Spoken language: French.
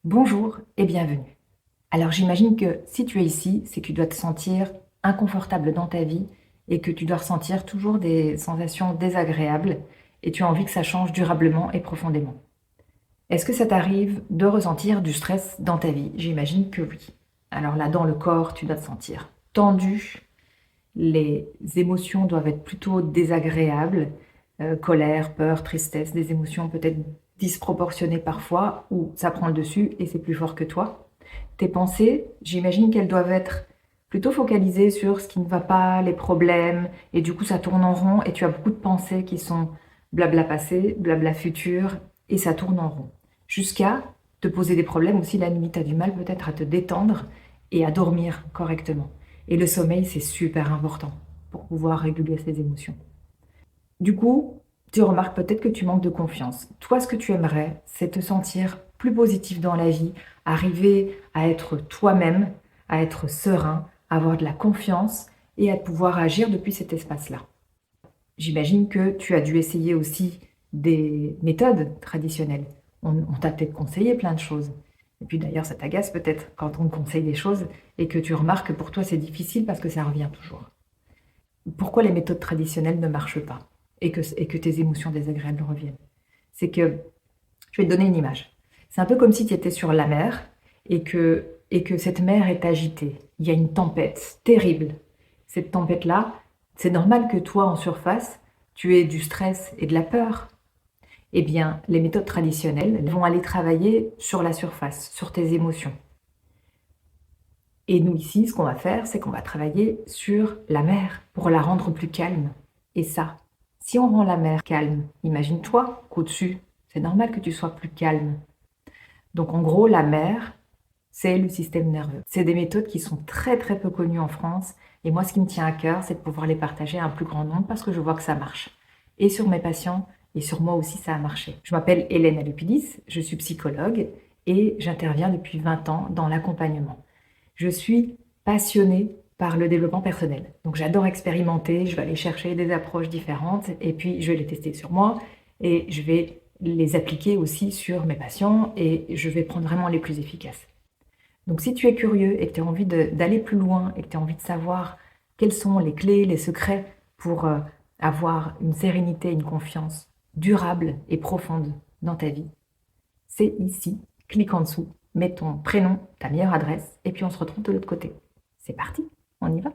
Bonjour et bienvenue. Alors j'imagine que si tu es ici, c'est que tu dois te sentir inconfortable dans ta vie et que tu dois ressentir toujours des sensations désagréables et tu as envie que ça change durablement et profondément. Est-ce que ça t'arrive de ressentir du stress dans ta vie? J'imagine que oui. Alors là, dans le corps, tu dois te sentir tendu, les émotions doivent être plutôt désagréables, colère, peur, tristesse, des émotions peut-être disproportionnées parfois, où ça prend le dessus et c'est plus fort que toi. Tes pensées, j'imagine qu'elles doivent être plutôt focalisées sur ce qui ne va pas, les problèmes, et du coup ça tourne en rond et tu as beaucoup de pensées qui sont blabla passé, blabla futur, et ça tourne en rond. Jusqu'à te poser des problèmes aussi la nuit, tu as du mal peut-être à te détendre et à dormir correctement. Et le sommeil, c'est super important pour pouvoir réguler ses émotions. Du coup, tu remarques peut-être que tu manques de confiance. Toi, ce que tu aimerais, c'est te sentir plus positif dans la vie, arriver à être toi-même, à être serein, avoir de la confiance et à pouvoir agir depuis cet espace-là. J'imagine que tu as dû essayer aussi des méthodes traditionnelles. On t'a peut-être conseillé plein de choses. Et puis d'ailleurs, ça t'agace peut-être quand on te conseille des choses et que tu remarques que pour toi c'est difficile parce que ça revient toujours. Pourquoi les méthodes traditionnelles ne marchent pas et que tes émotions désagréables reviennent? C'est que, je vais te donner une image. C'est un peu comme si tu étais sur la mer et que cette mer est agitée. Il y a une tempête terrible. Cette tempête-là, c'est normal que toi, en surface, tu aies du stress et de la peur. Eh bien, les méthodes traditionnelles, elles vont aller travailler sur la surface, sur tes émotions. Et nous, ici, ce qu'on va faire, c'est qu'on va travailler sur la mer pour la rendre plus calme. Et ça, si on rend la mer calme, imagine-toi qu'au-dessus, c'est normal que tu sois plus calme. Donc en gros, la mer, c'est le système nerveux. C'est des méthodes qui sont très très peu connues en France. Et moi, ce qui me tient à cœur, c'est de pouvoir les partager à un plus grand nombre parce que je vois que ça marche. Et sur mes patients, et sur moi aussi, ça a marché. Je m'appelle Hélène Alupidis, je suis psychologue et j'interviens depuis 20 ans dans l'accompagnement. Je suis passionnée par le développement personnel. Donc j'adore expérimenter, je vais aller chercher des approches différentes et puis je vais les tester sur moi et je vais les appliquer aussi sur mes patients et je vais prendre vraiment les plus efficaces. Donc si tu es curieux et que tu as envie d'aller plus loin et que tu as envie de savoir quelles sont les clés, les secrets pour avoir une sérénité, une confiance durable et profonde dans ta vie, c'est ici. Clique en dessous, mets ton prénom, ta meilleure adresse et puis on se retrouve de l'autre côté. C'est parti, on y va?